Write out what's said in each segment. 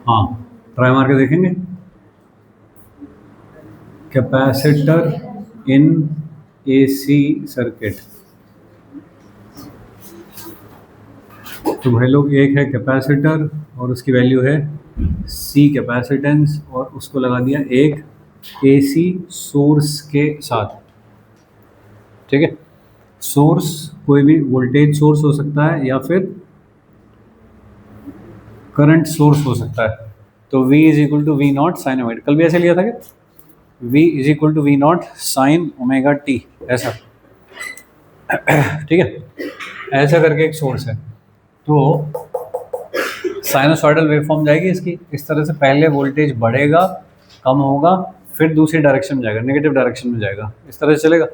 हाँ, ट्राई मार के देखेंगे। Capacitor in AC circuit. तो भाई लोग, एक है कैपेसिटर और उसकी वैल्यू है सी कैपेसिटेंस, और उसको लगा दिया एक एसी सोर्स के साथ। ठीक है, सोर्स कोई भी वोल्टेज सोर्स हो सकता है या फिर करंट सोर्स हो सकता है। तो V is equal to V naught sine omega, कल भी ऐसे लिया था क्या? V is equal to V naught sine omega T, ऐसा। ठीक है, ऐसा करके एक सोर्स है। तो साइनोसॉइडल वेवफॉर्म जाएगी इसकी इस तरह से, पहले वोल्टेज बढ़ेगा, कम होगा, फिर दूसरी डायरेक्शन में जाएगा, नेगेटिव डायरेक्शन में जाएगा, इस तरह से चलेगा।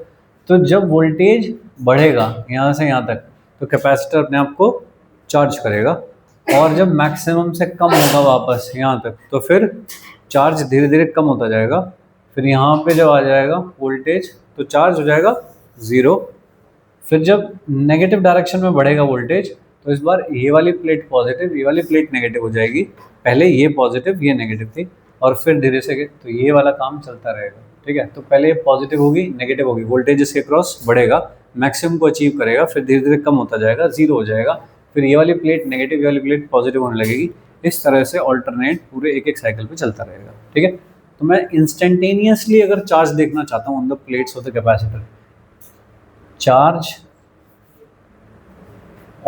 तो जब वोल्टेज बढ़ेगा यहाँ से यहाँ तक, तो कैपेसिटर अपने आप को चार्ज करेगा, और जब मैक्सिमम से कम होगा वापस यहाँ तक, तो फिर चार्ज धीरे धीरे कम होता जाएगा। फिर यहाँ पे जब आ जाएगा वोल्टेज, तो चार्ज हो जाएगा ज़ीरो। फिर जब नेगेटिव डायरेक्शन में बढ़ेगा वोल्टेज, तो इस बार ये वाली प्लेट पॉजिटिव, ये वाली प्लेट नेगेटिव हो जाएगी। पहले ये पॉजिटिव, ये नेगेटिव थी, और फिर धीरे से तो ये वाला काम चलता रहेगा। ठीक है, तो पहले ये पॉजिटिव होगी, नेगेटिव होगी, वोल्टेज इसके क्रॉस बढ़ेगा, मैक्सिमम को अचीव करेगा, फिर धीरे धीरे कम होता जाएगा, जीरो हो जाएगा। फिर ये वाली प्लेट नेगेटिव, ये वाली प्लेट पॉजिटिव होने लगेगी। इस तरह से ऑल्टरनेट पूरे एक एक साइकिल पे चलता रहेगा। ठीक है, तो मैं इंस्टेंटेनियसली अगर चार्ज देखना चाहता हूँ on the plates of the capacitor, charge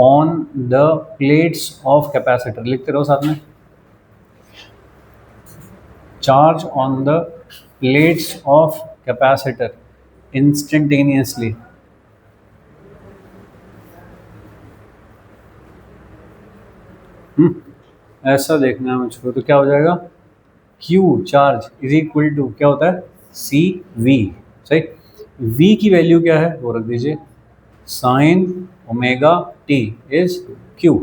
on the plates of capacitor, लिखते रहो साथ में, charge on the plates of capacitor instantaneously. ऐसा देखना है मुझको, तो क्या हो जाएगा, Q charge is equal to क्या होता है, सी वी। सही, V की वैल्यू क्या है वो रख दीजिए, sine omega T is Q।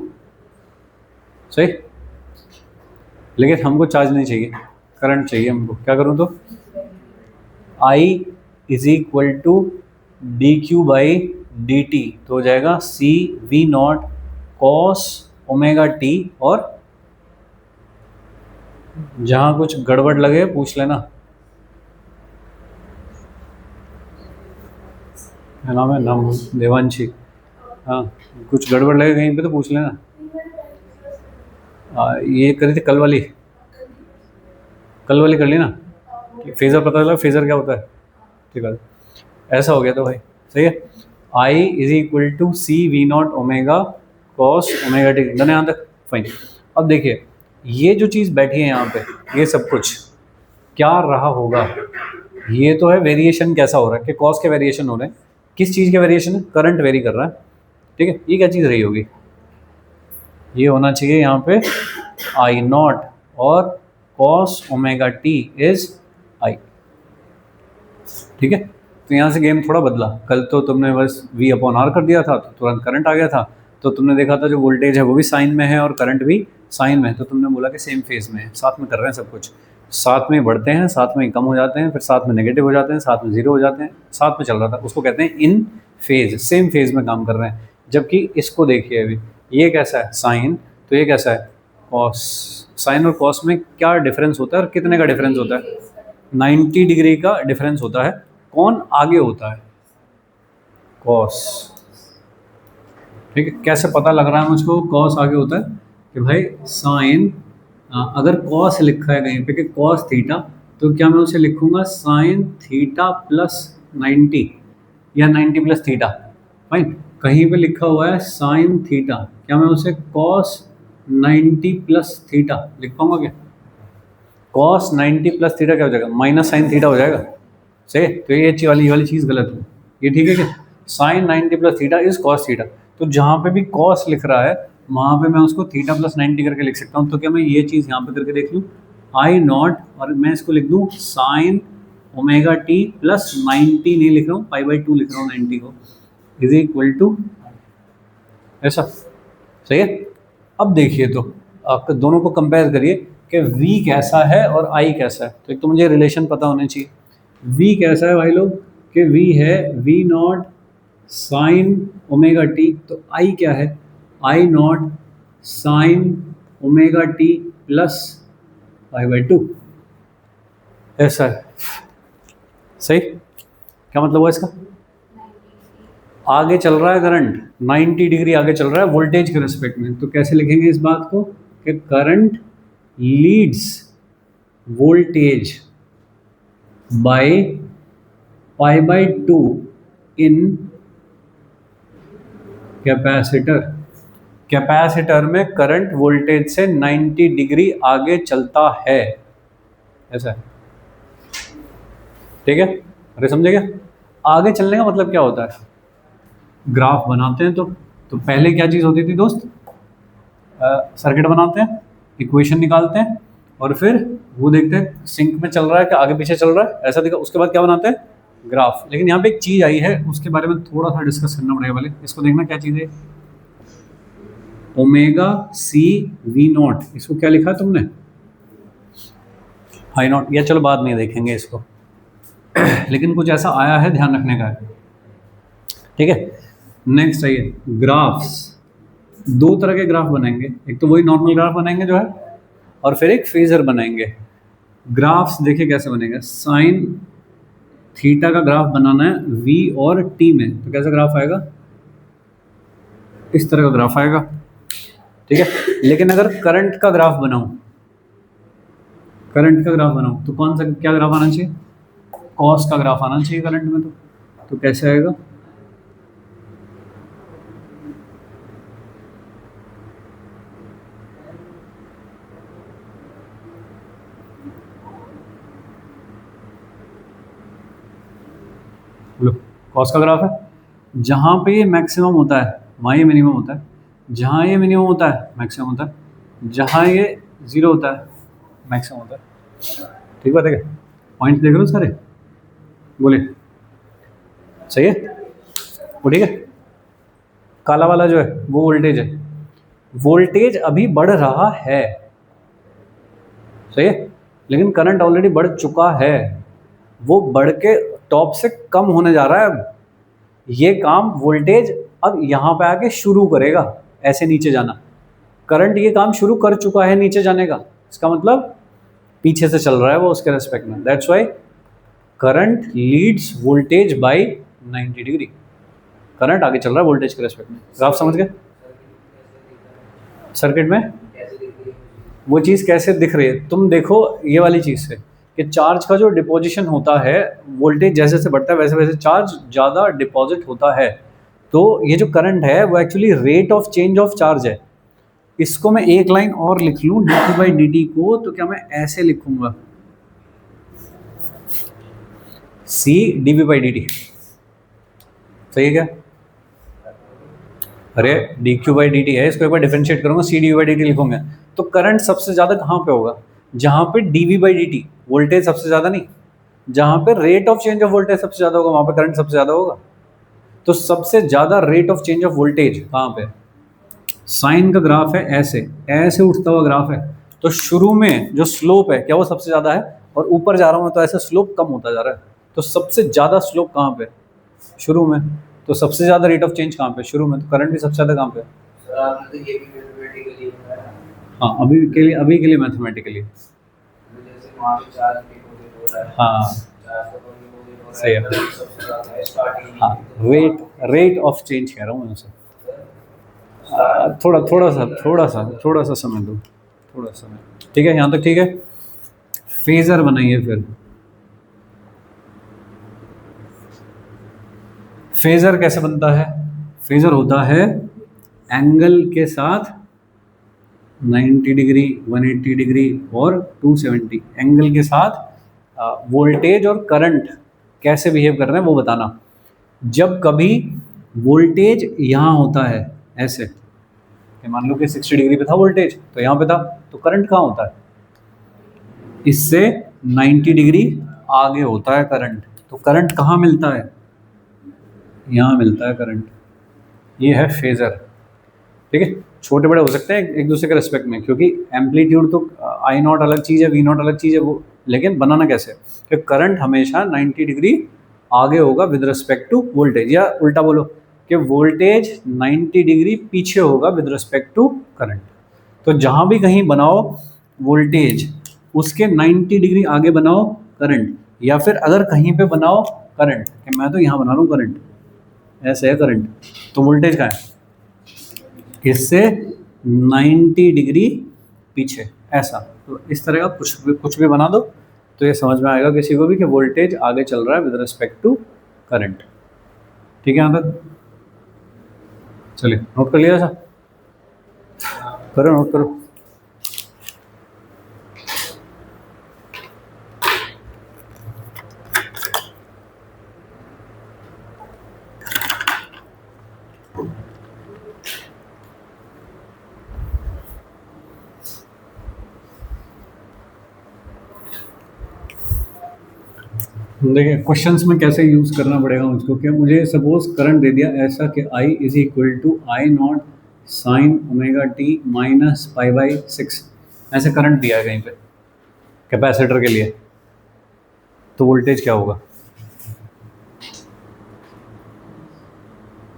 सही, लेकिन हमको चार्ज नहीं चाहिए, करंट चाहिए हमको। क्या करूँ तो, I is equal to D Q by D T, तो हो जाएगा C V not cos omega T. और जहाँ कुछ गड़बड़ लगे पूछ लेना, मेरा नाम है नाम देवांशी। हाँ, कुछ गड़बड़ लगे कहीं पे तो पूछ लेना। ये करी थी कल वाली कर ली ना, फेज़र पता चला, फेज़र क्या होता है। ठीक है, ऐसा हो गया तो भाई सही है। I is equal to C V not omega cos omega T, done है यहाँ तक, फाइन। अब देखिए, ये जो चीज़ बैठी है यहाँ पे, ये सब कुछ क्या रहा होगा, ये तो है वेरिएशन कैसा हो रहा है, कि कॉस के वेरिएशन हो रहे हैं। किस चीज़ के वेरिएशन है, करंट वेरी कर रहा है। ठीक है, ये क्या चीज़ रही होगी, ये होना चाहिए यहाँ पे आई नॉट, और cos omega T is I. ठीक है, तो यहाँ से गेम थोड़ा बदला। कल तो तुमने बस V अपॉन आर कर दिया था, तो तुरंत करंट आ गया था। तो तुमने देखा था जो वोल्टेज है वो भी साइन में है और करंट भी साइन में है, तो तुमने बोला कि सेम फेज में है, साथ में कर रहे हैं सब कुछ, साथ में बढ़ते हैं, साथ में कम हो जाते हैं, फिर साथ में नेगेटिव हो जाते हैं, साथ में जीरो हो जाते हैं, साथ में चल रहा था, उसको कहते हैं इन फेज, सेम फेज में काम कर रहे हैं। जबकि इसको देखिए अभी, ये कैसा है साइन, तो ये कैसा है कॉस। साइन और कॉस में क्या डिफरेंस होता है और कितने का डिफरेंस होता है, 90 डिग्री का डिफरेंस होता है। कौन आगे होता है, कॉस। ठीक है, कैसे पता लग रहा है मुझको कॉस आगे होता है, कि भाई साइन, अगर कॉस लिखा है कहीं पे कि कॉस थीटा, तो क्या मैं उसे लिखूंगा साइन थीटा प्लस 90 या 90 प्लस थीटा, फाइन। कहीं पे लिखा हुआ है साइन थीटा, क्या मैं उसे कॉस 90 प्लस थीटा लिख पाऊंगा क्या, कॉस 90 प्लस थीटा क्या हो जाएगा, माइनस साइन थीटा हो जाएगा। सही, तो ये वाली चीज़ गलत है, ये ठीक है क्या, sine 90 plus theta is cos theta. तो जहाँ पे भी कॉस लिख रहा है वहाँ पे मैं उसको थीटा प्लस 90 करके लिख सकता हूँ। तो क्या मैं ये चीज़ यहाँ पे करके देख लूँ, आई नॉट, और मैं इसको लिख दूँ साइन ओमेगा टी प्लस 90, नहीं लिख रहा हूँ, पाई बाई 2 लिख रहा हूँ 90 को, इज इक्वल टू ऐसा। सही है, अब देखिए तो आप दोनों को कंपेयर करिए कि V कैसा है और I कैसा है। तो एक तो मुझे रिलेशन पता होने चाहिए, V कैसा है भाई लोग, कि V है V not sine omega T, तो I क्या है, I not sine omega T plus पाई/2। ऐसा है, सही। क्या मतलब हुआ इसका? आगे चल रहा है करंट 90 डिग्री आगे चल रहा है वोल्टेज के रिस्पेक्ट में, तो कैसे लिखेंगे इस बात को कि करंट लीड्स वोल्टेज बाय पाई/2 इन कैपेसिटर। कैपेसिटर में करंट वोल्टेज से 90 डिग्री आगे चलता है, ऐसा है, ठीक है। अरे समझे क्या? आगे चलने का मतलब क्या होता है? ग्राफ बनाते हैं तो पहले क्या चीज़ होती थी दोस्त? सर्किट बनाते हैं, इक्वेशन निकालते हैं, और फिर वो देखते हैं सिंक में चल रहा है कि आगे पीछे चल रहा है, ऐसा दिखा। उसके बाद क्या बनाते हैं? ग्राफ। लेकिन यहाँ पे एक चीज़ आई है, उसके बारे में थोड़ा सा डिस्कस करना पड़ेगा। पहले इसको देखना क्या चीज़ है। ओमेगा सी वी नॉट, इसको क्या लिखा है तुमने? आई नॉट। या चलो बाद में देखेंगे इसको लेकिन कुछ ऐसा आया है, ध्यान रखने का है, ठीक है। नेक्स्ट आइए, ग्राफ्स। दो तरह के ग्राफ बनाएंगे, एक तो वही नॉर्मल ग्राफ बनाएंगे जो है, और फिर एक फेजर बनाएंगे। ग्राफ्स देखिए कैसे बनेगा। साइन थीटा का ग्राफ बनाना है v और t में, तो कैसा ग्राफ आएगा? इस तरह का ग्राफ आएगा, ठीक है। लेकिन अगर करंट का ग्राफ बनाऊं, तो कौन सा क्या ग्राफ आना चाहिए? कॉस का ग्राफ आना चाहिए करंट में। तो कैसे आएगा? लो, कॉस का ग्राफ है, जहाँ पे ये मैक्सिमम होता है वहाँ ये मिनिमम होता है, जहाँ ये मिनिमम होता है मैक्सिमम होता है, जहाँ ये जीरो होता है मैक्सिमम होता है। ठीक बात है क्या? पॉइंट देख रहे हो सारे? बोले सही है? वो ठीक है। काला वाला जो है वो वोल्टेज है, वोल्टेज अभी बढ़ रहा है, सही है, लेकिन करंट ऑलरेडी बढ़ चुका है, वो बढ़ के टॉप से कम होने जा रहा है। अब ये काम वोल्टेज अब यहाँ पे आके शुरू करेगा ऐसे नीचे जाना। करंट ये काम शुरू कर चुका है नीचे जाने का, इसका मतलब पीछे से चल रहा है वो उसके रेस्पेक्ट में। That's why current leads voltage bye 90 degree. Current आगे चल रहा है वोल्टेज के रेस्पेक्ट में। आप समझ गए? सर्किट में वो चीज़ कैसे दिख रही है, तुम देखो ये वाली चीज़ से कि चार्ज का जो डिपोजिशन होता है, वोल्टेज जैसे जैसे बढ़ता है वैसे वैसे चार्ज ज़्यादा डिपॉजिट होता है। तो ये जो करंट है वो actually rate of change of charge है। इसको मैं एक लाइन और लिख लूँ dt/dt को, तो क्या मैं ऐसे लिखूंगा C dV/dt। सही है क्या? अरे dQ/dt है, इसको एक बार डिफरेंशिएट करूंगा, C dV/dt लिखूंगा। तो करंट सबसे ज़्यादा कहाँ पे होगा? जहाँ पे dV/dt वोल्टेज सबसे ज़्यादा नहीं, जहाँ पे rate of change of voltage सबसे ज़्यादा होगा वहाँ पे करंट सबसे ज़्यादा होगा। तो सबसे ज़्यादा rate of change of voltage कहाँ पे? साइन का ग्राफ है, ऐसे ऐसे उठता हुआ ग्राफ है, तो शुरू में जो स्लोप है क्या वो सबसे ज़्यादा है, और ऊपर जा रहा हूँ तो ऐसे स्लोप कम होता जा रहा है। तो सबसे ज़्यादा स्लोप कहाँ पे? शुरू में। तो सबसे ज़्यादा रेट ऑफ चेंज कहाँ पे? शुरू में। तो करंट भी सबसे ज़्यादा कहाँ पे? हाँ, अभी के लिए मैथमेटिकली। हाँ सही है। हाँ, रेट ऑफ चेंज कह रहा हूँ मैं उसे। थोड़ा सा समय दो, थोड़ा समय। ठीक है, यहाँ तक ठीक है। फेजर बनाइए फिर। फेजर कैसे बनता है? फेजर होता है एंगल के साथ 90 डिग्री, 180 डिग्री और 270 एंगल के साथ वोल्टेज और करंट कैसे बिहेव कर रहे हैं वो बताना। जब कभी वोल्टेज यहाँ होता है ऐसे, मान लो कि 60 डिग्री पे था वोल्टेज, तो यहाँ पे था, तो करंट कहाँ होता है? इससे 90 डिग्री आगे होता है करंट। तो करंट कहाँ मिलता है? यहाँ मिलता है करंट। ये है फेजर। ठीक है, छोटे बड़े हो सकते हैं एक दूसरे के रिस्पेक्ट में, क्योंकि एम्पलीट्यूड तो आई नॉट अलग चीज़ है, वी नॉट अलग चीज़ है वो, लेकिन बनाना कैसे कि करंट हमेशा 90 डिग्री आगे होगा विद रिस्पेक्ट टू वोल्टेज, या उल्टा बोलो कि वोल्टेज 90 डिग्री पीछे होगा विद रिस्पेक्ट टू करंट। तो जहाँ भी कहीं बनाओ वोल्टेज, उसके 90 डिग्री आगे बनाओ करंट, या फिर अगर कहीं पे बनाओ करंट, कि मैं तो यहाँ बना रहा हूँ करंट, ऐसे है करंट, तो वोल्टेज का है इससे 90 डिग्री पीछे, ऐसा। तो इस तरह का कुछ भी बना दो तो ये समझ में आएगा किसी को भी कि वोल्टेज आगे चल रहा है विद रिस्पेक्ट टू करंट। ठीक है, यहाँ तक चलिए नोट कर लिया ऐसा, करो नोट करो। देखिए क्वेश्चंस में कैसे यूज़ करना पड़ेगा मुझको, कि मुझे सपोज करंट दे दिया ऐसा कि I is equal to I not sine omega T minus pi by 6, ऐसे करंट दिया है कहीं पे कैपेसिटर के लिए, तो वोल्टेज क्या होगा?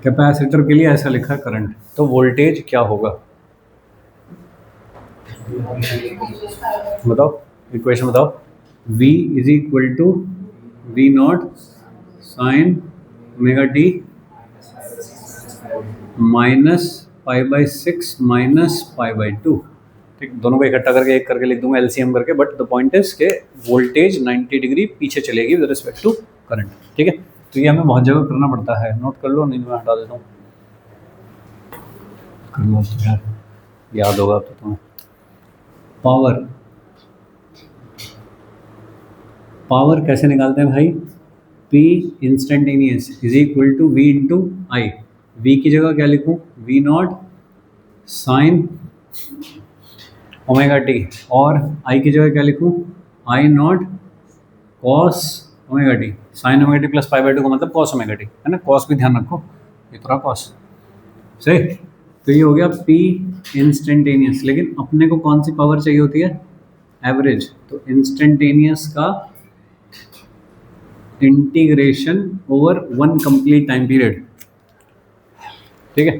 कैपेसिटर के लिए ऐसा लिखा है करंट, तो वोल्टेज क्या होगा बताओ, इक्वेशन बताओ। V is equal to V naught sine omega T minus pi by 6 minus pi by 2। ठीक, दोनों को इकट्ठा करके एक करके लिख दूंगा एलसीएम करके, बट द पॉइंट इज के वोल्टेज 90 डिग्री पीछे चलेगी विद रिस्पेक्ट टू करंट। ठीक है, तो ये हमें बहुत जगह करना पड़ता है, नोट कर लो, नहीं मैं हटा देता हूँ, कर लो तो यार याद होगा तो तुम्हें। पावर कैसे निकालते हैं भाई? P instantaneous is equal to V into I. V की जगह क्या लिखूँ? V not sine omega T, और I की जगह क्या लिखूँ? I naught cos omega T. Sine omega T plus pi by 2 का मतलब कॉस ओमेगा टी है ना, कॉस भी ध्यान रखो, ये थोड़ा कॉस सही। तो ये हो गया P इंस्टेंटेनियस, लेकिन अपने को कौन सी पावर चाहिए होती है? एवरेज। तो इंस्टेंटेनियस का integration over one complete time period. ठीक है,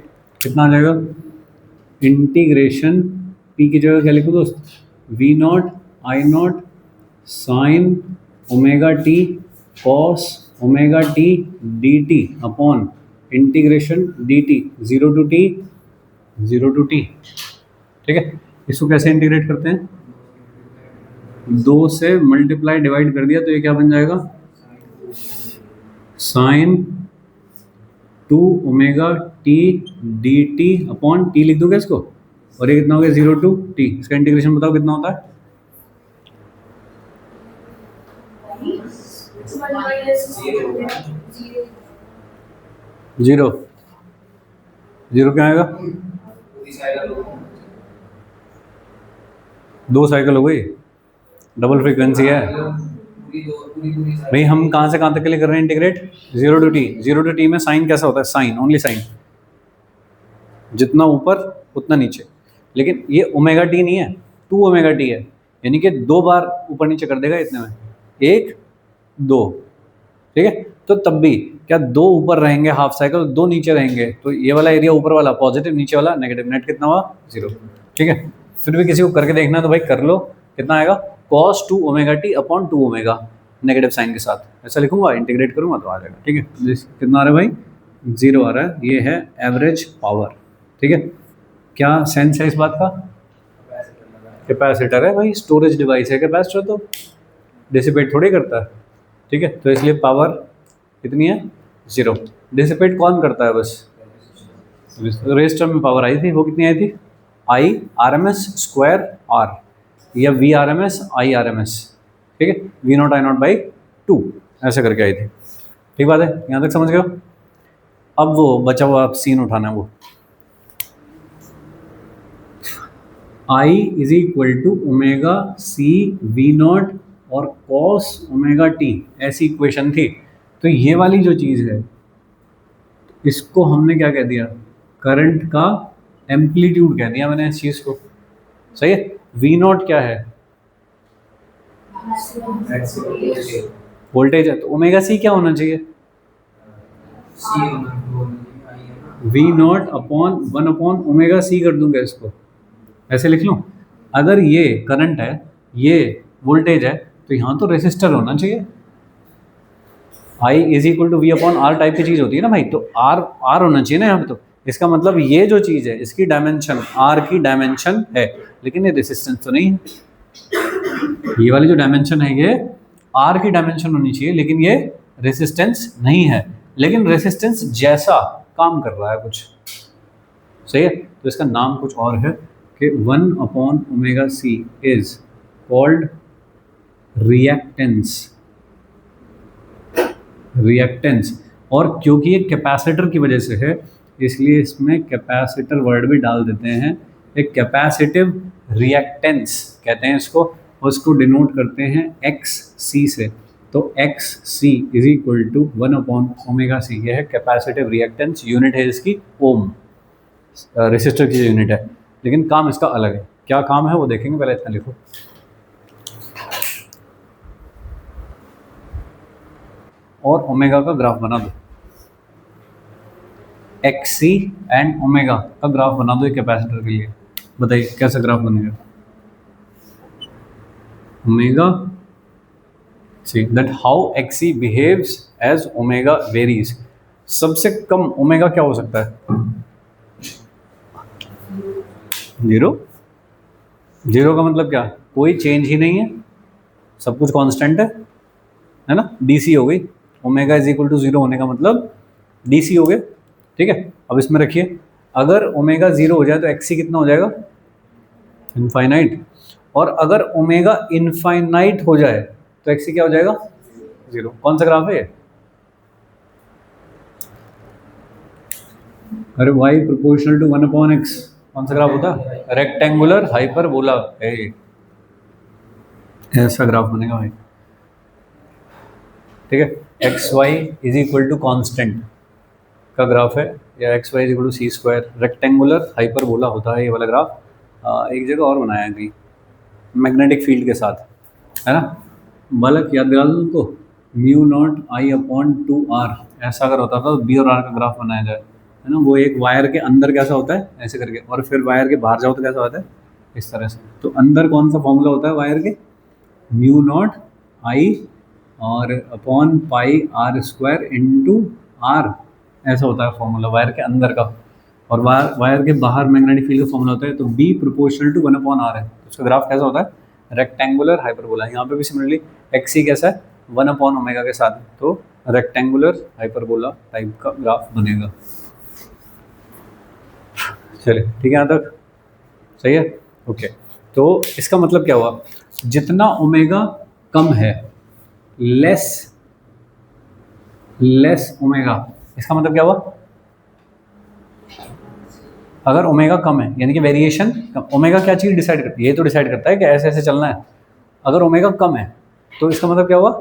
कितना आ जाएगा? इंटीग्रेशन P की जगह क्या लिखो दोस्त? V naught I not sine omega T cos omega T D T upon integration D T, zero to T. ठीक है, इसको कैसे इंटीग्रेट करते हैं? 2 से मल्टीप्लाई डिवाइड कर दिया तो ये क्या बन जाएगा? Sine 2 omega T D T upon T लिख दोगे इसको, और ये कितना हो गया? 0 टू टी। इसका इंटीग्रेशन बताओ कितना होता है? जीरो क्या आएगा? 2 साइकिल हो गई, डबल फ्रीक्वेंसी है भाई। हम कहाँ से कहाँ तक के लिए कर रहे हैं integrate? 0 to T. 0 to T में साइन कैसा होता है? साइन, ओनली साइन, जितना ऊपर उतना नीचे। लेकिन ये ओमेगा टी नहीं है, 2 ओमेगा टी है, यानी कि 2 बार ऊपर नीचे कर देगा इतने में, 1 2। ठीक है, तो तब भी क्या 2 ऊपर रहेंगे हाफ साइकिल, 2 नीचे रहेंगे, तो ये वाला एरिया ऊपर वाला पॉजिटिव, नीचे वाला नेगेटिव, नेट कितना हुआ? 0। ठीक है, फिर भी किसी को करके देखना तो भाई कर लो, कितना आएगा? cos 2 omega T upon 2 omega negative sine के साथ, ऐसा लिखूंगा, इंटीग्रेट करूंगा तो आ जाएगा। ठीक है, कितना आ रहा है भाई? 0 आ रहा है, ये है एवरेज पावर। ठीक है, क्या सेंस है इस बात का? कैपेसिटर है भाई, स्टोरेज डिवाइस है कैपेसिटर, तो डिसिपेट थोड़ी करता है। ठीक है, तो इसलिए पावर कितनी है? 0। डिसिपेट कौन करता है? बस रेजिस्टर में पावर आई थी, वो कितनी आई थी? I R M S square R, या V R M S I R M S. ठीक है, V not I not by 2 ऐसे करके आई थी। ठीक बात है, यहाँ तक समझ गए हो? अब वो बचा हुआ सीन उठाना है, वो I is equal to omega C V not और कॉस ओमेगा टी, ऐसी इक्वेशन थी। तो ये वाली जो चीज़ है, इसको हमने क्या कह दिया? करंट का एम्पलीट्यूड कह दिया मैंने इस चीज़ को। सही है, वी नॉट क्या है? वोल्टेज है, तो ओमेगा सी क्या होना चाहिए? V naught upon 1 upon omega C कर दूंगा इसको, ऐसे लिख लूँ, अगर ये करंट है, ये वोल्टेज है, तो यहाँ तो रेसिस्टर होना चाहिए। I is equal to V upon R type की चीज़ होती है ना भाई, तो आर होना चाहिए ना यहाँ पे। तो इसका मतलब ये जो चीज़ है इसकी डायमेंशन आर की डायमेंशन है, लेकिन ये रेसिस्टेंस तो नहीं है। ये वाली जो डायमेंशन है ये आर की डायमेंशन होनी चाहिए, लेकिन ये रेसिस्टेंस नहीं है, लेकिन रेसिस्टेंस जैसा काम कर रहा है कुछ। सही है, तो इसका नाम कुछ और है कि 1 upon omega C is called reactance. Reactance, और क्योंकि ये कैपेसिटर की वजह से है इसलिए इसमें कैपेसिटर वर्ड भी डाल देते हैं। एक कैपेसिटिव रिएक्टेंस कहते हैं इसको, और इसको डिनोट करते हैं एक्स सी से। तो X C is equal to 1 upon omega C, यह है कैपेसिटिव रिएक्टेंस। यूनिट है इसकी ओम, रेसिस्टर की यूनिट है, लेकिन काम इसका अलग है। क्या काम है वो देखेंगे, पहले इतना लिखो। और ओमेगा का ग्राफ बना दो, एक्स सी एंड ओमेगा का ग्राफ बना दो एक कैपेसिटर के लिए। बताइए कैसा ग्राफ बनेगा। Omega C, that how X C behaves as omega varies. सबसे कम ओमेगा क्या हो सकता है? 0। 0 का मतलब क्या? कोई चेंज ही नहीं है, सब कुछ कांस्टेंट है ना। डीसी हो गई, ओमेगा इज इक्वल टू 0 होने का मतलब डीसी हो गया। ठीक है, अब इसमें रखिए, अगर ओमेगा 0 हो जाए तो एक्सी कितना हो जाएगा? इनफाइनाइट। और अगर ओमेगा इनफाइनाइट हो जाए तो एक्सी क्या हो जाएगा? 0। कौन सा ग्राफ है ये? अरे y proportional to 1 upon X, कौन सा ग्राफ होता है? Rectangular hyperbola. ऐसा ग्राफ बनेगा भाई। ठीक है, X Y is equal to constant का ग्राफ है, या X Y is equal to C square. Rectangular hyperbola होता है ये वाला ग्राफ। एक जगह और बनाया है कहीं, मैग्नेटिक फील्ड के साथ, है ना। बालक याद दिला दो उनको, म्यू नॉट आई अपॉन 2r, ऐसा अगर होता था तो बी और आर का ग्राफ बनाया जाए, है ना। वो एक वायर के अंदर कैसा होता है ऐसे करके, और फिर वायर के बाहर जाओ तो कैसा होता है इस तरह से। तो अंदर कौन सा फॉर्मूला होता है वायर के? म्यू नॉट आई और upon pi R square into R, ऐसा होता है फॉर्मूला वायर के अंदर का। और वायर के बाहर मैग्नेटिक फील्ड का फॉर्मूला होता है, तो B proportional to 1 upon R है। तो उसका ग्राफ कैसा होता है? Rectangular hyperbola. यहाँ पे भी सिमिलरली एक्सी कैसा है? 1 अपॉन ओमेगा के साथ, तो रेक्टेंगुलर हाइपरबोला टाइप का ग्राफ बनेगा। चलिए ठीक है, यहाँ तक सही है। ओके, तो इसका मतलब क्या हुआ? जितना ओमेगा कम है, लेस ओमेगा, इसका मतलब क्या हुआ? अगर ओमेगा कम है यानी कि वेरिएशन कम। ओमेगा क्या चीज़ डिसाइड करती है? ये तो डिसाइड करता है कि ऐसे ऐसे चलना है। अगर ओमेगा कम है तो इसका मतलब क्या हुआ?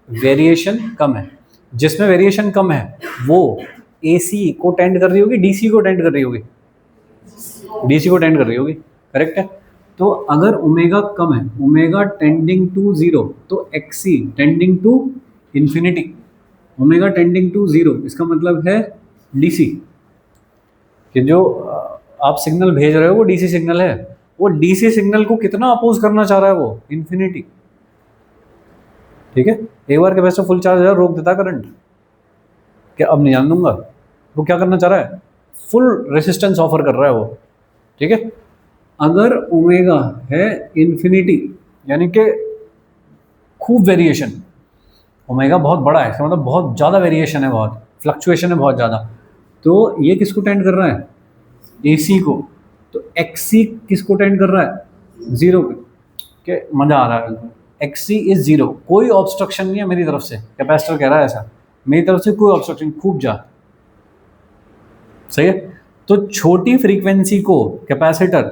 वेरिएशन कम है। जिसमें वेरिएशन कम है वो एसी को टेंड कर रही होगी, डीसी को टेंड कर रही होगी? डीसी को टेंड कर रही होगी, करेक्ट है। तो अगर ओमेगा कम है, ओमेगा टेंडिंग टू 0, तो X C tending to infinity. Omega tending to 0 इसका मतलब है डीसी, कि जो आप सिग्नल भेज रहे हो वो डीसी सिग्नल है। वो डीसी सिग्नल को कितना अपोज करना चाह रहा है वो? इन्फिनिटी। ठीक है, एक बार कैपेसिटर फुल चार्ज है रोक देता करंट, क्या अब नहीं जान दूंगा। वो क्या करना चाह रहा है? फुल रेसिस्टेंस ऑफर कर रहा है वो। ठीक है, अगर ओमेगा है इन्फिनिटी यानी कि खूब वेरिएशन, ओमेगा बहुत बड़ा है, इसका मतलब बहुत ज़्यादा वेरिएशन है, बहुत फ्लक्चुएशन है बहुत ज़्यादा, तो ये किसको टेंड कर रहा है? एसी को। तो एक्सी किसको टेंड कर रहा है? 0 पे। के मज़ा आ रहा है। एक्सी इज 0, कोई ऑब्स्ट्रक्शन नहीं है मेरी तरफ से, कैपेसिटर कह रहा है ऐसा, मेरी तरफ से कोई ऑब्स्ट्रक्शन, खूब जा। सही है, तो छोटी फ्रीक्वेंसी को कैपेसिटर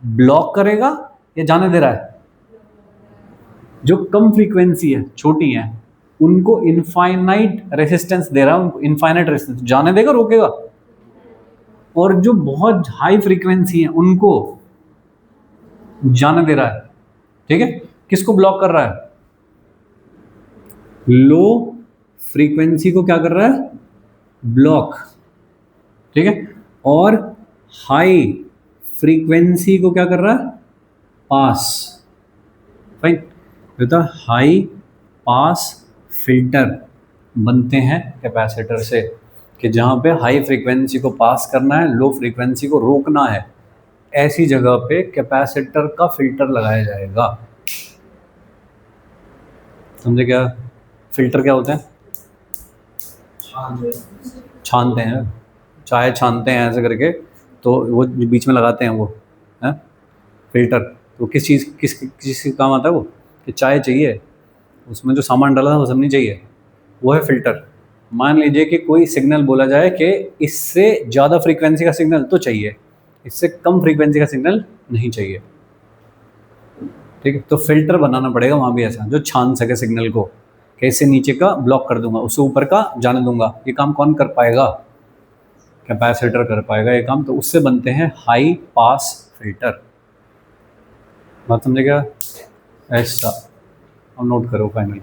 ब्लॉक करेगा या जाने दे रहा है? जो कम फ्रीक्वेंसी है, छोटी है, उनको इनफाइनाइट रेसिस्टेंस दे रहा है, उनको इनफाइनाइट रेसिस्टेंस जाने देगा, रोकेगा। और जो बहुत हाई फ्रीक्वेंसी है उनको जाने दे रहा है। ठीक है, किसको ब्लॉक कर रहा है? लो फ्रीक्वेंसी को क्या कर रहा है? ब्लॉक। ठीक है, और हाई फ्रीक्वेंसी को क्या कर रहा है, पास, फाइन। बेटा हाई पास फिल्टर बनते हैं कैपेसिटर से, कि जहाँ पे हाई फ्रीक्वेंसी को पास करना है, लो फ्रीक्वेंसी को रोकना है, ऐसी जगह पे कैपेसिटर का फिल्टर लगाया जाएगा। समझे क्या? फिल्टर क्या होता है? छानते हैं, चाय छानते हैं ऐसे करके, तो वो बीच में लगाते हैं वो है फिल्टर। तो किस चीज़ के काम आता है वो, कि चाय चाहिए, उसमें जो सामान डाला था वो सब नहीं चाहिए, वो है फिल्टर। मान लीजिए कि कोई सिग्नल बोला जाए कि इससे ज़्यादा फ्रीक्वेंसी का सिग्नल तो चाहिए, इससे कम फ्रीक्वेंसी का सिग्नल नहीं चाहिए, ठीक है। तो फिल्टर बनाना पड़ेगा वहाँ भी ऐसा, जो छान सके सिग्नल को, कि इससे नीचे का ब्लॉक कर दूंगा, उससे ऊपर का जाने दूंगा। ये काम कौन कर पाएगा? कैपेसिटर कर पाएगा ये काम। तो उससे बनते हैं हाई पास फिल्टर। बात समझे क्या? ऐसा अब नोट करो फाइनल।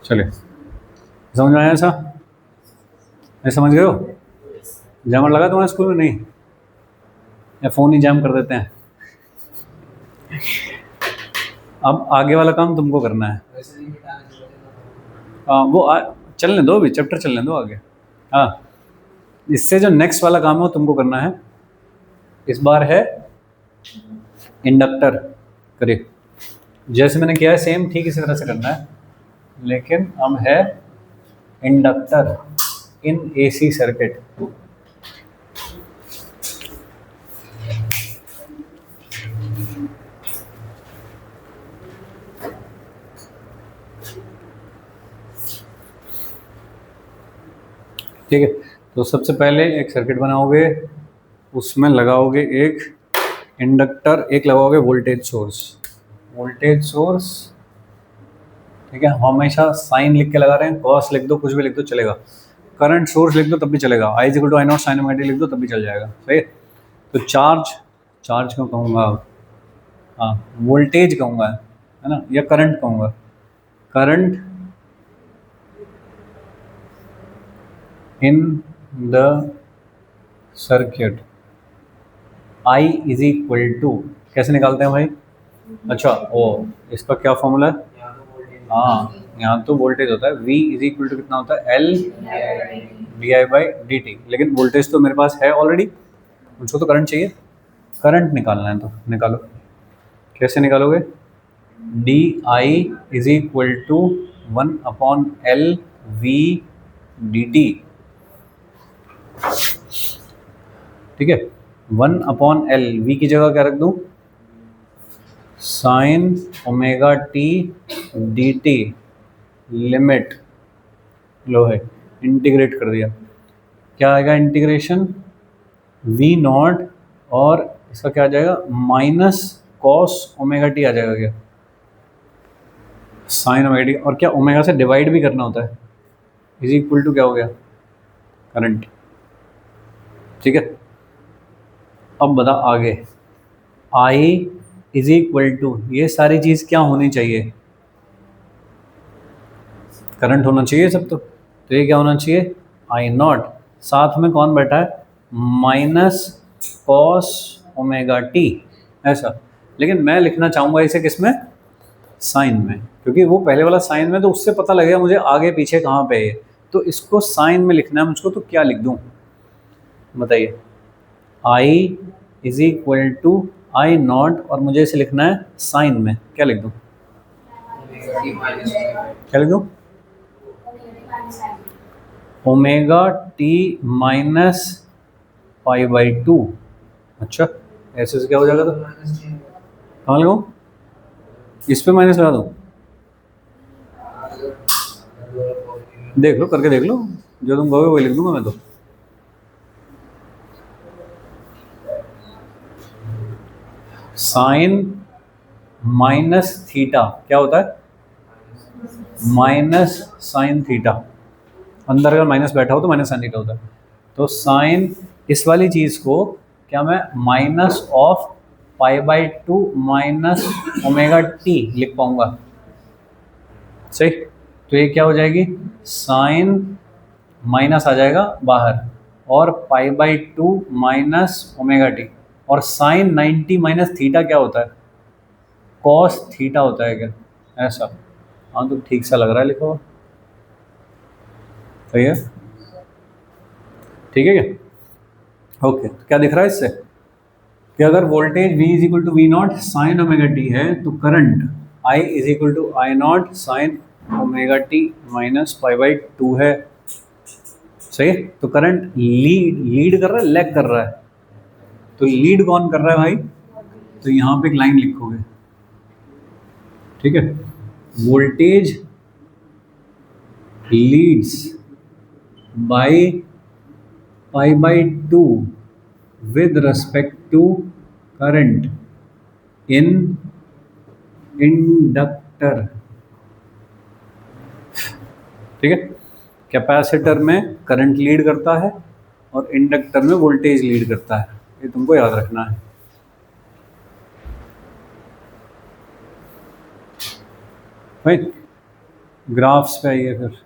चलिए, समझ में आया ऐसा? नहीं समझ गए हो? जैमर लगा तुम्हारे स्कूल में? नहीं, या फ़ोन ही जैम कर देते हैं? अब आगे वाला काम तुमको करना है। चलने दो, अभी चैप्टर चलने दो आगे। हाँ, इससे जो नेक्स्ट वाला काम है वो तुमको करना है। इस बार है इंडक्टर। करिए, जैसे मैंने किया है सेम ठीक इसी तरह से करना है, लेकिन अब है इंडक्टर इन एसी सर्किट। ठीक है, तो सबसे पहले एक सर्किट बनाओगे, उसमें लगाओगे एक इंडक्टर, एक लगाओगे वोल्टेज सोर्स। ठीक है, हमेशा साइन लिख के लगा रहे हैं, कॉस लिख दो, कुछ भी लिख दो चलेगा। करंट सोर्स लिख दो तब भी चलेगा, I is equal to I not sine omega T लिख दो तब भी चल जाएगा, सही है। तो चार्ज क्यों कहूँगा? हाँ, वोल्टेज कहूँगा, है ना, या करंट कहूँगा। Current in the circuit, I is equal to, कैसे निकालते हैं भाई? अच्छा, ओ इसका क्या फॉर्मूला है? हाँ, यहाँ तो वोल्टेज होता है, V इज इक्वल टू कितना होता है? L di/dt। लेकिन वोल्टेज तो मेरे पास है ऑलरेडी, मुझको तो करंट चाहिए। करंट निकालना है तो निकालो। कैसे निकालोगे? di is equal to 1/L V dt। ठीक है, 1/L, V की जगह क्या रख दूँ? Sine omega T D T, limit लो है, इंटीग्रेट कर दिया। क्या आएगा इंटीग्रेशन? V नॉट, और इसका क्या आ जाएगा? माइनस कॉस ओमेगा टी आ जाएगा। क्या? साइन ओमेगा टी, और क्या ओमेगा से डिवाइड भी करना होता है, इज इक्वल टू क्या हो गया? करंट। ठीक है, अब बता आगे। I इज इक्वल टू, ये सारी चीज़ क्या होनी चाहिए? करंट होना चाहिए सब। तो ये क्या होना चाहिए? आई नॉट, साथ में कौन बैठा है? माइनस कॉस ओमेगा टी, ऐसा। लेकिन मैं लिखना चाहूँगा इसे किस में? साइन में, क्योंकि वो पहले वाला साइन में, तो उससे पता लगेगा मुझे आगे पीछे कहाँ पे है। तो इसको साइन में लिखना है मुझको, तो क्या लिख दूँ बताइए? I is equal to I not, और मुझे इसे लिखना है साइन में, क्या लिख दूँ? क्या लिख दूँ? Omega T minus π/2। अच्छा, ऐसे से क्या हो जाएगा? तो कहाँ लगाऊँ? इस पे माइनस लगा दूँ? देख लो, करके देख लो, जो तुम कहोगे वही लिख दूंगा मैं। तो साइन माइनस थीटा क्या होता है? Minus sine theta. अंदर अगर माइनस बैठा हो तो माइनस साइन थीटा होता है। तो साइन, इस वाली चीज़ को क्या मैं minus of π/2 minus omega T लिख पाऊंगा? सही। तो तो ये क्या हो जाएगी, साइन माइनस आ जाएगा बाहर, और पाई बाई 2 माइनस ओमेगा टी, और साइन 90 माइनस थीटा क्या होता है, कॉस थीटा होता है क्या, ऐसा। हाँ तो ठीक सा लग रहा है लिखा हुआ, सही है, ठीक है क्या, ओके। तो क्या दिख रहा है इससे कि अगर voltage V is equal to V naught sine omega T है, तो current I is equal to I not sine omega T minus pi by 2 है, सही है। तो करंट लीड लीड कर रहा है, लैग कर रहा है, तो लीड कौन कर रहा है भाई, तो यहाँ पे एक लाइन लिखोगे, ठीक है, voltage leads by pi by 2 with respect to current in inductor, ठीक है। कैपेसिटर में करंट लीड करता है और इंडक्टर में वोल्टेज लीड करता है, ये तुमको याद रखना है। भाई ग्राफ्स पे आइए फिर,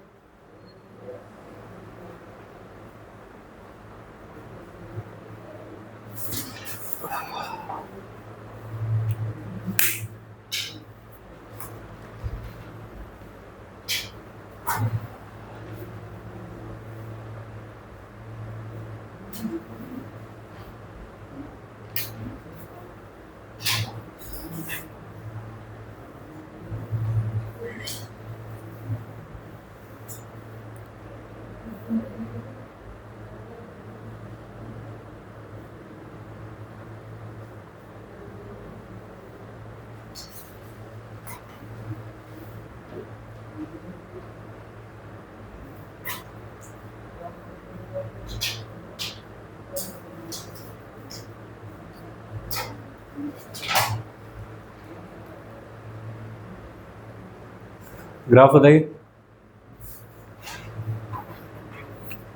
ग्राफ बताइए,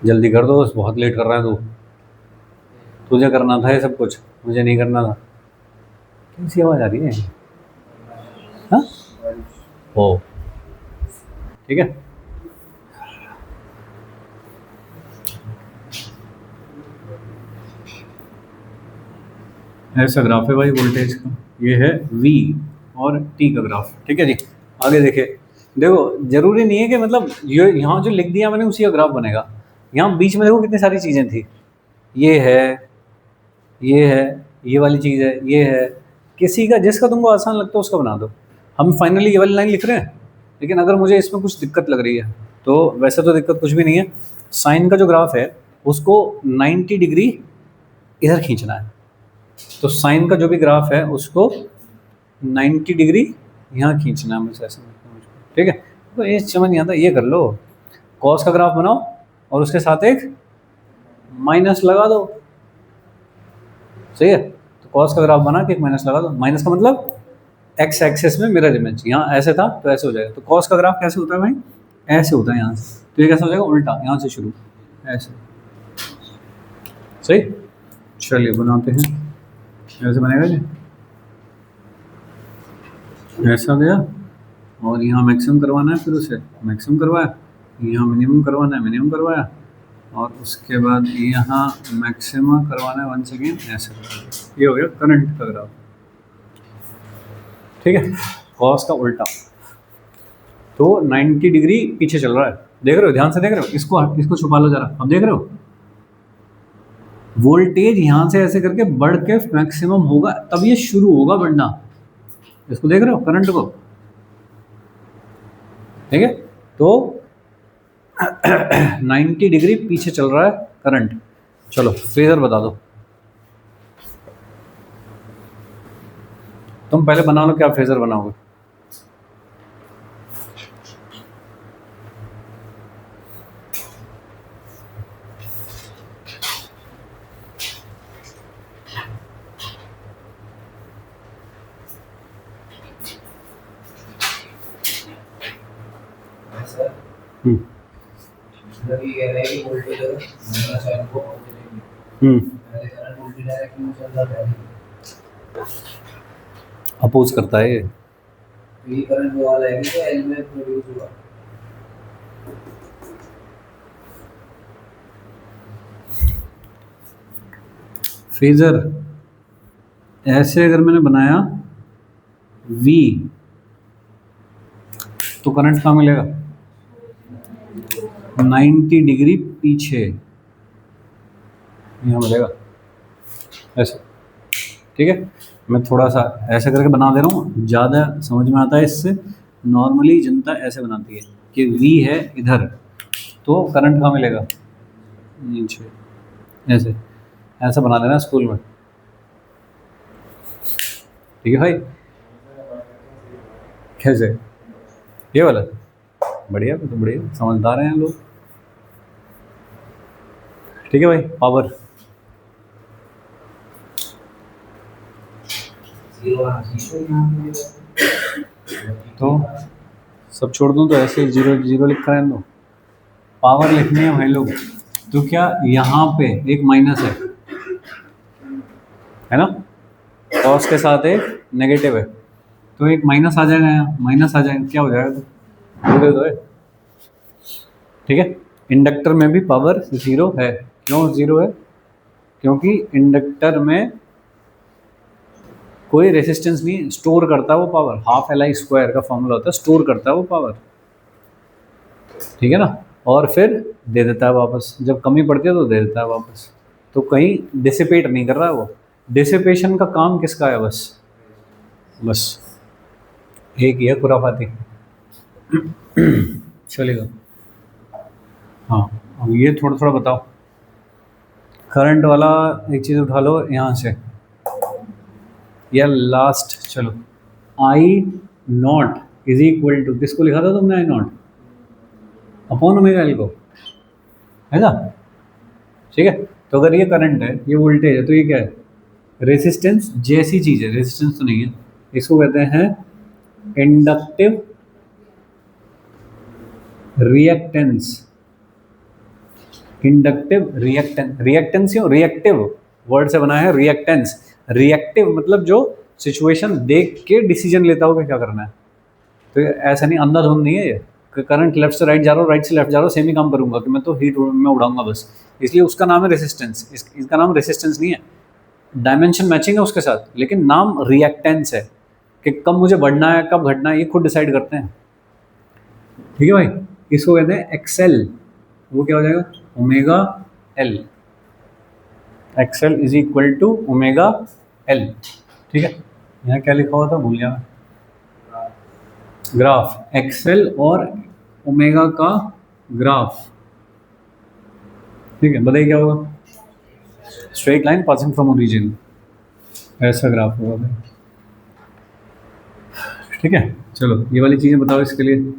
जल्दी कर दो, बस बहुत लेट कर रहा है तू, तुझे करना था ये सब कुछ, मुझे नहीं करना था। कैसी आवाज़ आ रही है, हाँ ओ ठीक है। ऐसा ग्राफ है भाई वोल्टेज का, ये है V और T का ग्राफ, ठीक है जी। आगे देखे, देखो जरूरी नहीं है कि मतलब ये यहाँ जो लिख दिया मैंने उसी का ग्राफ बनेगा, यहाँ बीच में देखो कितनी सारी चीज़ें थी, ये है, ये है, ये वाली चीज़ है, ये है, किसी का जिसका तुमको आसान लगता है उसका बना दो। हम फाइनली ये वाली लाइन लिख रहे हैं, लेकिन अगर मुझे इसमें कुछ दिक्कत लग रही है तो वैसे तो दिक्कत कुछ भी नहीं है, साइन का जो ग्राफ है उसको 90 डिग्री इधर खींचना है, तो साइन का जो भी ग्राफ है उसको 90 डिग्री यहाँ खींचना है मुझे, ऐसा लगता है मुझको, ठीक है। तो ये समझ नहीं आता, ये कर लो, कॉस का ग्राफ बनाओ और उसके साथ एक माइनस लगा दो, सही है। तो कॉस का ग्राफ बना के एक माइनस लगा दो, माइनस का मतलब एक्स एक्सेस में मिरर इमेज, यहाँ ऐसे था तो ऐसे हो जाएगा। तो कॉस का ग्राफ कैसे होता है भाई, ऐसे होता है यहाँ से, तो ये कैसा हो जाएगा, उल्टा, यहाँ से शुरू ऐसे, सही। चलिए बनाते हैं, ऐसे बनेगा जी, ऐसा गया, और यहाँ मैक्सिमम करवाना है, फिर उसे मैक्सिमम करवाया, यहाँ मिनिमम करवाना है, मिनिमम करवाया, और उसके बाद यहाँ मैक्सिमम करवाना है वंस अगेन, ऐसे ये हो गया करंट का ग्राफ, ठीक है। कॉस का उल्टा, तो 90 डिग्री पीछे चल रहा है, देख रहे हो, ध्यान से देख रहे हो, इसको छुपा लो जरा, अब देख रहे हो वोल्टेज यहाँ से ऐसे करके बढ़ के मैक्सिमम होगा, तब ये शुरू होगा बढ़ना, इसको देख रहे हो करंट को, ठीक है। तो 90 डिग्री पीछे चल रहा है करंट। चलो फेजर बता दो, तुम पहले बना लो, क्या फेजर बनाओगे, अपोज करता है ये, करंट वाला है कि एल में प्रोड्यूस हुआ, फेजर ऐसे अगर मैंने बनाया V, तो करंट कहाँ मिलेगा? 90 डिग्री पीछे यहाँ मिलेगा, ऐसे। ठीक है, मैं थोड़ा सा ऐसे करके बना दे रहा हूँ, ज़्यादा समझ में आता है इससे। नॉर्मली जनता ऐसे बनाती है कि V है इधर, तो करंट कहाँ मिलेगा? नीचे, ऐसे ऐसा बना देना स्कूल में। ठीक है भाई, कैसे? ये वाला बढ़िया, तो बढ़िया, समझदार हैं लोग। ठीक है भाई, पावर तो सब छोड़ दूँ तो ऐसे जीरो जीरो लिख कर रहने दो। पावर लिखनी है भाई लोग, तो क्या यहाँ पे एक माइनस है ना, कॉस के साथ एक नेगेटिव है, तो एक माइनस आ जाएगा, यहाँ माइनस आ जाएगा, क्या हो जाएगा? तो जीरो है। ठीक है, इंडक्टर में भी पावर जीरो है। क्यों जीरो है? क्योंकि इंडक्टर में कोई रेसिस्टेंस नहीं स्टोर करता वो power, half L I square का फॉर्मूला होता है, स्टोर करता है वो पावर। ठीक है ना, और फिर दे देता है वापस, जब कमी पड़ती है तो दे देता है वापस। तो कहीं डिसिपेट नहीं कर रहा है वो। डिसिपेशन का काम किसका है? बस एक ही है, खुराफाती। चलेगा। हाँ, अब ये थोड़ा थोड़ा बताओ। करंट वाला एक चीज़ उठा लो यहाँ से, या लास्ट, चलो आई नॉट इज इक्वल टू, किसको लिखा था तुमने? आई नॉट अपॉन ओमेगा एल को, है ना? ठीक है, तो अगर ये करंट है, ये वोल्टेज है, तो ये क्या है? रेसिस्टेंस जैसी चीज़ है, रेसिस्टेंस तो नहीं है। इसको कहते हैं inductive reactance. Inductive reactance, reactance क्यों? रिएक्टिव वर्ड से बना है रिएक्टेंस। रिएक्टिव मतलब जो सिचुएशन देख के डिसीजन लेता हो कि क्या करना है। तो ऐसा नहीं, अंधाधुंध नहीं है ये, करंट लेफ्ट से राइट जा रहा हो, राइट से लेफ्ट जा रहा हो, सेम ही काम करूंगा कि मैं तो हीट में उड़ाऊंगा बस। इसलिए उसका नाम है रेसिस्टेंस, इसका नाम रेसिस्टेंस नहीं है। डायमेंशन मैचिंग है उसके साथ, लेकिन नाम रिएक्टेंस है, कि कब मुझे बढ़ना है कब घटना है ये खुद डिसाइड करते हैं। ठीक है भाई, इसको कहते हैं एक्सेल। वो क्या हो जाएगा? Omega L. X L is equal to omega L. ठीक है, यहाँ क्या लिखा हुआ था भूल गया मैं। ग्राफ, एक्सेल और ओमेगा का ग्राफ। ठीक है, बताइए क्या होगा? Straight line passing from origin, ऐसा ग्राफ होगा भाई। ठीक है, चलो ये वाली चीज़ें बताओ इसके लिए।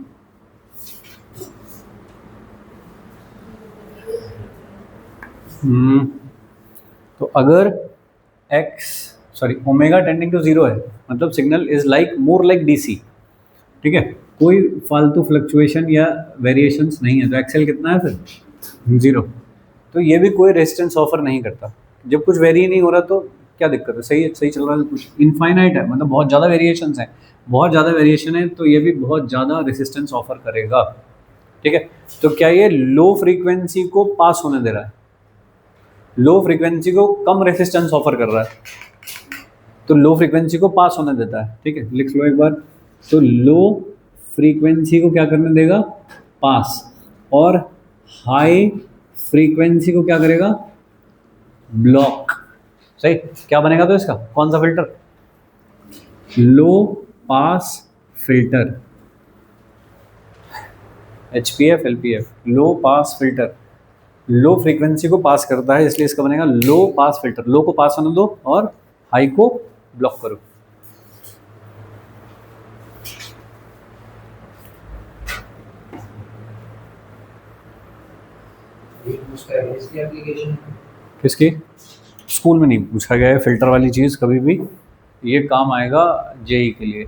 तो अगर ओमेगा टेंडिंग टू जीरो है, मतलब signal is like more like DC. ठीक है, कोई फालतू फ्लक्चुएशन या वेरिएशंस नहीं है, तो एक्सेल कितना है फिर? जीरो। तो ये भी कोई रेजिस्टेंस ऑफर नहीं करता। जब कुछ वेरी नहीं हो रहा तो क्या दिक्कत है? सही है, सही चल रहा है। कुछ इनफाइनाइट है, मतलब बहुत ज़्यादा वेरिएशंस हैं, बहुत ज़्यादा वेरिएशन है, तो ये भी बहुत ज़्यादा रेजिस्टेंस ऑफर करेगा। ठीक है, तो क्या ये लो फ्रीक्वेंसी को पास होने दे रहा है? लो फ्रीक्वेंसी को कम रेसिस्टेंस ऑफर कर रहा है, तो लो फ्रीक्वेंसी को पास होने देता है। ठीक है, लिख लो एक बार। तो लो फ्रीक्वेंसी को क्या करने देगा? पास। और हाई फ्रीक्वेंसी को क्या करेगा? ब्लॉक। सही, क्या बनेगा तो इसका कौन सा फिल्टर? लो पास फिल्टर, HPF LPF, लो पास फिल्टर। लो फ्रीक्वेंसी को पास करता है, इसलिए इसका बनेगा लो पास फिल्टर। लो को पास होने दो और हाई को ब्लॉक करो। किसकी? स्कूल में नहीं पूछा गया है फिल्टर वाली चीज़ कभी भी, ये काम आएगा JEE के लिए।